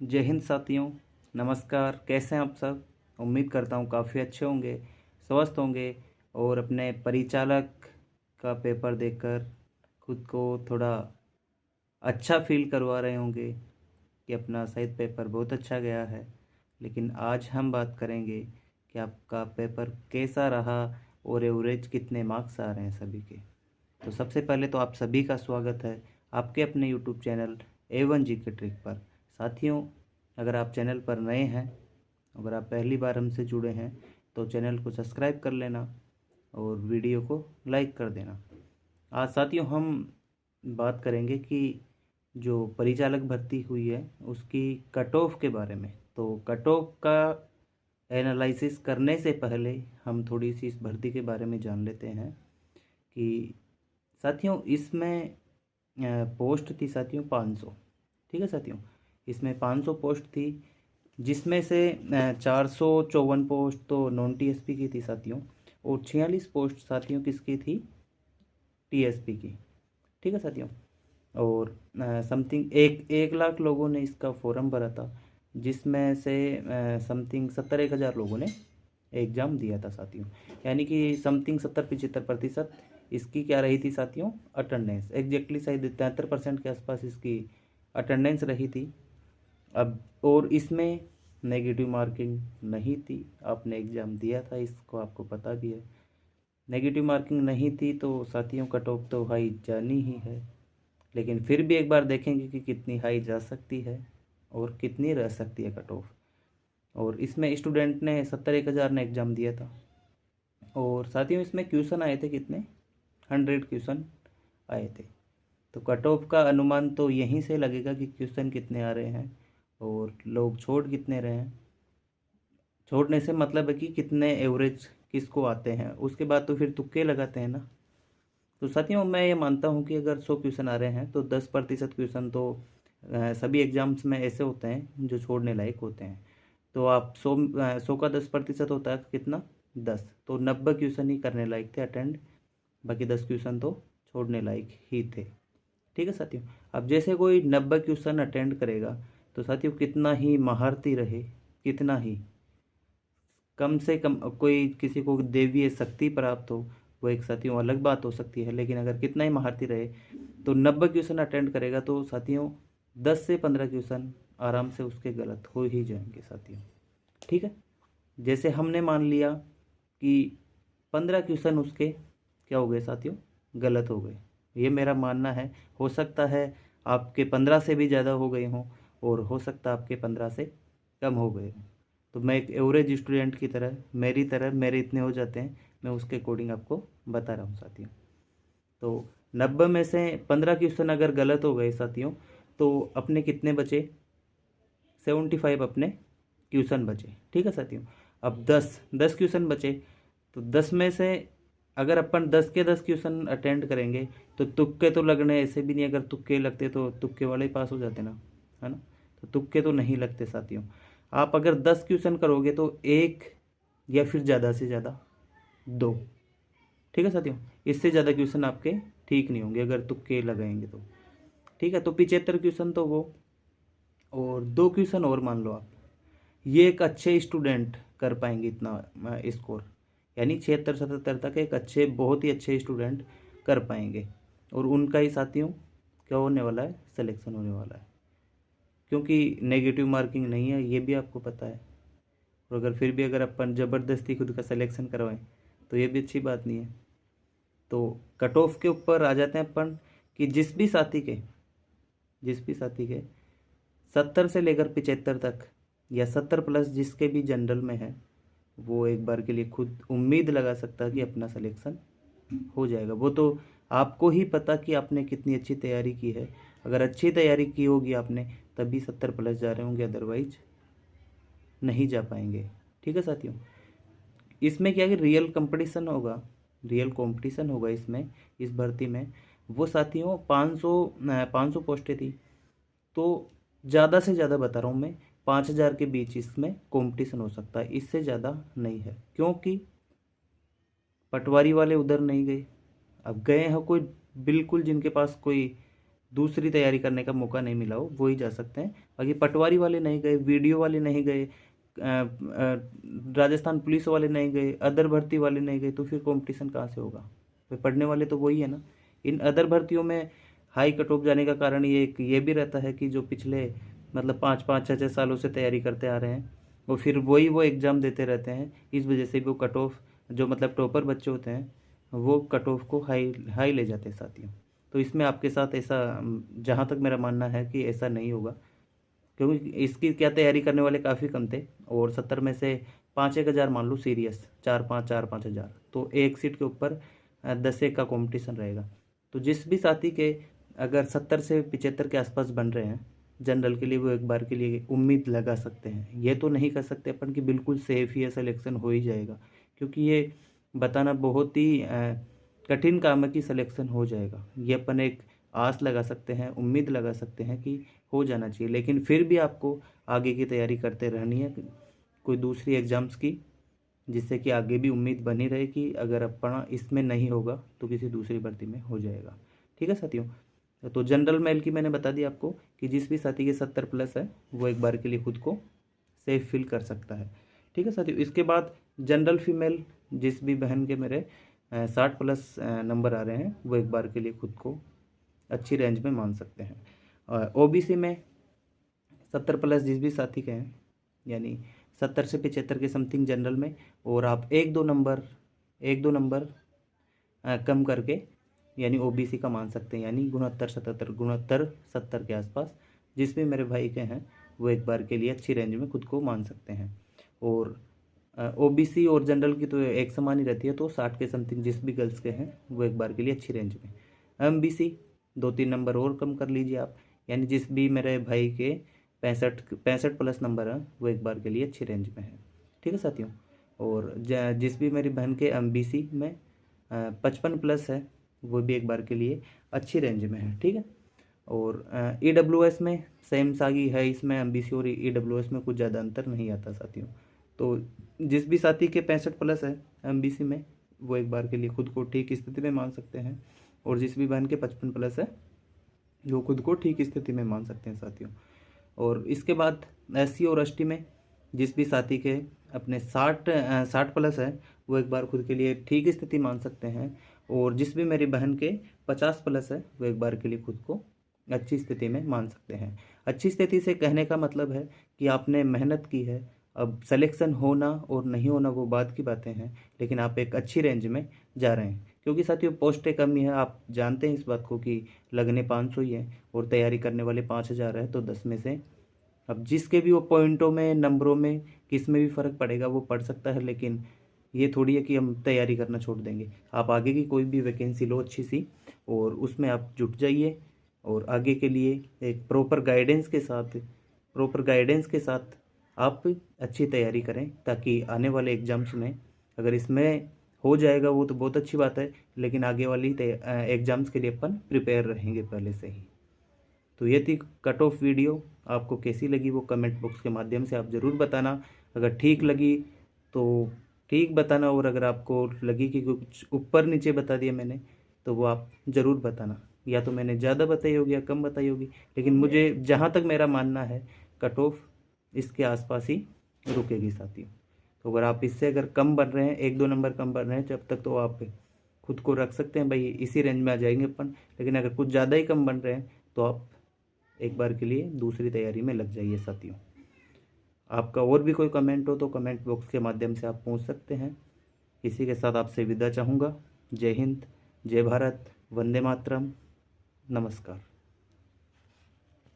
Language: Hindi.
जय हिंद साथियों। नमस्कार। कैसे हैं आप सब? उम्मीद करता हूँ काफ़ी अच्छे होंगे, स्वस्थ होंगे और अपने परिचालक का पेपर देकर खुद को थोड़ा अच्छा फील करवा रहे होंगे कि अपना शायद पेपर बहुत अच्छा गया है। लेकिन आज हम बात करेंगे कि आपका पेपर कैसा रहा और एवरेज कितने मार्क्स आ रहे हैं सभी के। तो सबसे पहले तो आप सभी का स्वागत है आपके अपने यूट्यूब चैनल A1 जी के ट्रिक पर। साथियों, अगर आप चैनल पर नए हैं, अगर आप पहली बार हमसे जुड़े हैं तो चैनल को सब्सक्राइब कर लेना और वीडियो को लाइक कर देना। आज साथियों हम बात करेंगे कि जो परिचालक भर्ती हुई है उसकी कट ऑफ के बारे में। तो कट ऑफ का एनालिसिस करने से पहले हम थोड़ी सी इस भर्ती के बारे में जान लेते हैं कि साथियों इसमें पोस्ट थी साथियों 500। ठीक है साथियों, इसमें 500 पोस्ट थी, जिसमें से 454 पोस्ट तो नॉन टीएसपी की थी साथियों, और 46 पोस्ट साथियों किसकी थी? टीएसपी की। ठीक है साथियों, और समथिंग एक लाख लोगों ने इसका फॉर्म भरा था, जिसमें से समथिंग 70-1 हज़ार लोगों ने एग्ज़ाम दिया था साथियों। यानी कि समथिंग 70-75% इसकी क्या रही थी साथियों? अटेंडेंस। एग्जैक्टली शायद 73% के आसपास इसकी अटेंडेंस रही थी। अब और इसमें नेगेटिव मार्किंग नहीं थी, आपने एग्ज़ाम दिया था, इसको आपको पता भी है। नेगेटिव मार्किंग नहीं थी तो साथियों कट ऑफ तो हाई जानी ही है, लेकिन फिर भी एक बार देखेंगे कि कितनी हाई जा सकती है और कितनी रह सकती है कट ऑफ। और इसमें स्टूडेंट ने 70-1 हज़ार ने एग्ज़ाम दिया था, और साथियों इसमें क्वेश्चन आए थे कितने? 100 क्वेश्चन आए थे। तो कट ऑफ का अनुमान तो यहीं से लगेगा कि क्वेश्चन कितने आ रहे हैं और लोग छोड़ कितने रहे हैं। छोड़ने से मतलब है कि कितने एवरेज किसको आते हैं, उसके बाद तो फिर तुक्के लगाते हैं ना। तो साथियों मैं ये मानता हूँ कि अगर 100 क्वेश्चन आ रहे हैं तो 10% क्वेश्चन तो सभी एग्जाम्स में ऐसे होते हैं जो छोड़ने लायक होते हैं। तो आप 100 का 10% होता है कितना? 10। तो 90 क्वेश्चन ही करने लायक थे अटेंड, बाकी 10 क्वेश्चन तो छोड़ने लायक ही थे। ठीक है साथियों, अब जैसे कोई 90 क्वेश्चन अटेंड करेगा तो साथियों कितना ही महारती रहे, कितना ही कम से कम कोई किसी को देवीय शक्ति प्राप्त हो, वो एक साथियों अलग बात हो सकती है, लेकिन अगर कितना ही महारती रहे तो 90 क्वेश्चन अटेंड करेगा तो साथियों 10 से 15 क्वेश्चन आराम से उसके गलत हो ही जाएंगे साथियों। ठीक है, जैसे हमने मान लिया कि 15 क्वेश्चन उसके क्या हो गए साथियों? गलत हो गए। ये मेरा मानना है। हो सकता है आपके 15 से भी ज़्यादा हो गए हों, और हो सकता है आपके 15 से कम हो गए हों। तो मैं एक एवरेज स्टूडेंट की तरह, मेरे इतने हो जाते हैं, मैं उसके अकॉर्डिंग आपको बता रहा हूँ साथियों। तो 90 में से 15 क्वेश्चन अगर गलत हो गए साथियों तो अपने कितने बचे? 75 अपने क्वेश्चन बचे। ठीक है साथियों, अब 10 क्वेश्चन बचे, तो 10 में से अगर अपन 10 के 10 क्वेश्चन अटेंड करेंगे तो तुक्के तो लगने ऐसे भी नहीं। अगर तुक्के लगते तो तुक्के वाले ही पास हो जाते ना, है ना। तो तुक्के तो नहीं लगते साथियों। आप अगर 10 क्वेश्चन करोगे तो एक या फिर ज़्यादा से ज़्यादा 2। ठीक है साथियों, इससे ज़्यादा क्वेश्चन आपके ठीक नहीं होंगे अगर तुक्के लगाएंगे तो। ठीक है, तो 75 क्वेश्चन तो वो, और 2 क्वेश्चन और मान लो आप, ये एक अच्छे स्टूडेंट कर पाएंगे इतना स्कोर। यानी 76-77 तक एक अच्छे, बहुत ही अच्छे स्टूडेंट कर पाएंगे, और उनका ही साथियों क्या होने वाला है? सिलेक्शन होने वाला है, क्योंकि नेगेटिव मार्किंग नहीं है, ये भी आपको पता है। और अगर फिर भी अगर अपन ज़बरदस्ती खुद का सिलेक्शन करवाएं तो ये भी अच्छी बात नहीं है। तो कट ऑफ के ऊपर आ जाते हैं अपन कि जिस भी साथी के 70 से लेकर 75 तक, या 70 प्लस जिसके भी जनरल में है, वो एक बार के लिए खुद उम्मीद लगा सकता है कि अपना सिलेक्शन हो जाएगा। वो तो आपको ही पता कि आपने कितनी अच्छी तैयारी की है। अगर अच्छी तैयारी की होगी आपने तभी 70 प्लस जा रहे होंगे, अदरवाइज नहीं जा पाएंगे। ठीक है साथियों, इसमें क्या है कि रियल कंपटीशन होगा इसमें, इस भर्ती में। वो साथियों 500 पोस्टें थी, तो ज़्यादा से ज़्यादा बता रहा हूँ मैं, 5,000 के बीच इसमें कंपटीशन हो सकता है, इससे ज़्यादा नहीं है। क्योंकि पटवारी वाले उधर नहीं गए, अब गए हैं कोई बिल्कुल जिनके पास कोई दूसरी तैयारी करने का मौका नहीं मिला हो वो ही जा सकते हैं। बाकी पटवारी वाले नहीं गए, वीडियो वाले नहीं गए, राजस्थान पुलिस वाले नहीं गए, अदर भर्ती वाले नहीं गए, तो फिर कंपटीशन कहाँ से होगा? फिर पढ़ने वाले तो वही है ना। इन अदर भर्तियों में हाई कट ऑफ जाने का कारण ये भी रहता है कि जो पिछले मतलब 5-5 6-6 सालों से तैयारी करते आ रहे हैं और फिर वही वो एग्ज़ाम देते रहते हैं, इस वजह से वो कट ऑफ जो मतलब टॉपर बच्चे होते हैं वो कट ऑफ को हाई हाई ले जाते हैं साथियों। तो इसमें आपके साथ ऐसा जहाँ तक मेरा मानना है कि ऐसा नहीं होगा, क्योंकि इसकी क्या तैयारी करने वाले काफ़ी कम थे और 70 में से 5-1 हज़ार मान लो सीरियस, 4-5 तो एक सीट के ऊपर 10-1 का कंपटीशन रहेगा। तो जिस भी साथी के अगर 70 से 75 के आसपास बन रहे हैं जनरल के लिए, वो एक बार के लिए उम्मीद लगा सकते हैं। ये तो नहीं कर सकते अपन कि बिल्कुल सेफ ही है, सिलेक्शन हो ही जाएगा, क्योंकि ये बताना बहुत ही कठिन काम है कि सिलेक्शन हो जाएगा। ये अपन एक आस लगा सकते हैं, उम्मीद लगा सकते हैं कि हो जाना चाहिए, लेकिन फिर भी आपको आगे की तैयारी करते रहनी है कोई दूसरी एग्ज़ाम्स की, जिससे कि आगे भी उम्मीद बनी रहे कि अगर अपना इसमें नहीं होगा तो किसी दूसरी भर्ती में हो जाएगा। ठीक है साथियों, तो जनरल मेल की मैंने बता दी आपको कि जिस भी साथी के 70 प्लस है वो एक बार के लिए खुद को सेफ फील कर सकता है। ठीक है साथियों, इसके बाद जनरल फीमेल जिस भी बहन के मेरे 60 प्लस नंबर आ रहे हैं वो एक बार के लिए खुद को अच्छी रेंज में मान सकते हैं। ओबीसी में 70 प्लस जिस भी साथी के हैं, यानी 70 से 75 के समथिंग जनरल में, और आप एक दो नंबर कम करके यानी ओबीसी का मान सकते हैं, यानी 69-70 के आसपास जिस भी मेरे भाई के हैं वो एक बार के लिए अच्छी रेंज में खुद को मान सकते हैं। और ओबीसी और जनरल की तो एक समान ही रहती है, तो 60 के समथिंग जिस भी गर्ल्स के हैं वो एक बार के लिए अच्छी रेंज में। एमबीसी 2-3 नंबर और कम कर लीजिए आप, यानी जिस भी मेरे भाई के 65 प्लस नंबर हैं वो एक बार के लिए अच्छी रेंज में है। ठीक है साथियों, और जिस भी मेरी बहन के एमबीसी में 55 प्लस है वो भी एक बार के लिए अच्छी रेंज में है। ठीक है, और ईडब्ल्यूएस में सेम सागी है, इसमें एमबीसी और ईडब्ल्यूएस में कुछ ज़्यादा अंतर नहीं आता साथियों। तो जिस भी साथी के 65 प्लस है एमबीसी में वो एक बार के लिए खुद को ठीक स्थिति में मान सकते हैं, और जिस भी बहन के 55 प्लस है वो खुद को ठीक स्थिति में मान सकते हैं साथियों। और इसके बाद एससी और एसटी में जिस भी साथी के अपने 60 प्लस है वो एक बार खुद के लिए ठीक स्थिति मान सकते हैं, और जिस भी मेरी बहन के 50 प्लस है वो एक बार के लिए खुद को अच्छी स्थिति में मान सकते हैं। अच्छी स्थिति से कहने का मतलब है कि आपने मेहनत की है, अब सिलेक्शन होना और नहीं होना वो बात की बातें हैं, लेकिन आप एक अच्छी रेंज में जा रहे हैं, क्योंकि साथियों पोस्टें कम ही है, आप जानते हैं इस बात को कि लगने 500 ही है और तैयारी करने वाले 5000 है, तो 10 में से अब जिसके भी वो पॉइंटों में, नंबरों में, किस में भी फ़र्क पड़ेगा वो पड़ सकता है, लेकिन ये थोड़ी है कि हम तैयारी करना छोड़ देंगे। आप आगे की कोई भी वैकेंसी लो अच्छी सी और उसमें आप जुट जाइए, और आगे के लिए एक प्रॉपर गाइडेंस के साथ आप अच्छी तैयारी करें, ताकि आने वाले एग्ज़ाम्स में अगर इसमें हो जाएगा वो तो बहुत अच्छी बात है, लेकिन आगे वाली एग्ज़ाम्स के लिए अपन प्रिपेयर रहेंगे पहले से ही। तो ये थी कट ऑफ वीडियो, आपको कैसी लगी वो कमेंट बॉक्स के माध्यम से आप ज़रूर बताना। अगर ठीक लगी तो ठीक बताना, और अगर आपको लगी कि कुछ ऊपर नीचे बता दिया मैंने तो वो आप ज़रूर बताना, या तो मैंने ज़्यादा बताई होगी या कम बताई होगी, लेकिन मुझे जहाँ तक मेरा मानना है कट ऑफ इसके आसपास ही रुकेगी साथियों। तो अगर आप इससे अगर कम बन रहे हैं, 1-2 नंबर कम बन रहे हैं जब तक, तो आप खुद को रख सकते हैं भाई इसी रेंज में आ जाएंगे अपन, लेकिन अगर कुछ ज़्यादा ही कम बन रहे हैं तो आप एक बार के लिए दूसरी तैयारी में लग जाइए साथियों। आपका और भी कोई कमेंट हो तो कमेंट बॉक्स के माध्यम से आप पूछ सकते हैं। इसी के साथ आपसे विदा चाहूँगा। जय हिंद, जय भारत, वंदे मातरम, नमस्कार।